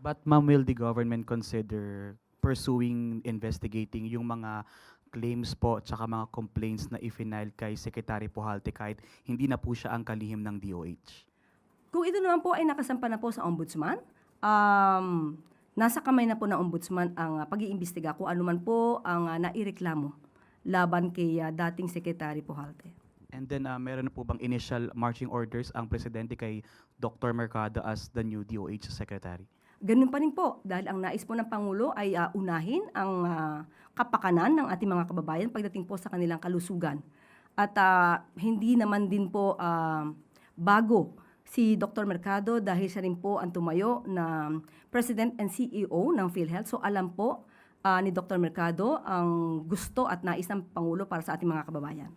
But ma'am, will the government consider pursuing, investigating yung mga claims po tsaka mga complaints na i-file kay Secretary Pujalte kahit hindi na po siya ang kalihim ng DOH? Kung ito naman po ay nakasampa na po sa ombudsman, nasa kamay na po ng ombudsman ang pag-iimbestiga kung ano man po ang naireklamo laban kay dating Secretary Pujalte. And then meron na po bang initial marching orders ang presidente kay Dr. Mercado as the new DOH Secretary? Ganun pa rin po, dahil ang nais po ng Pangulo ay unahin ang kapakanan ng ating mga kababayan pagdating po sa kanilang kalusugan. At hindi naman din po bago si Dr. Mercado dahil siya rin po ang tumayo na President and CEO ng PhilHealth. So alam po ni Dr. Mercado ang gusto at nais ng Pangulo para sa ating mga kababayan.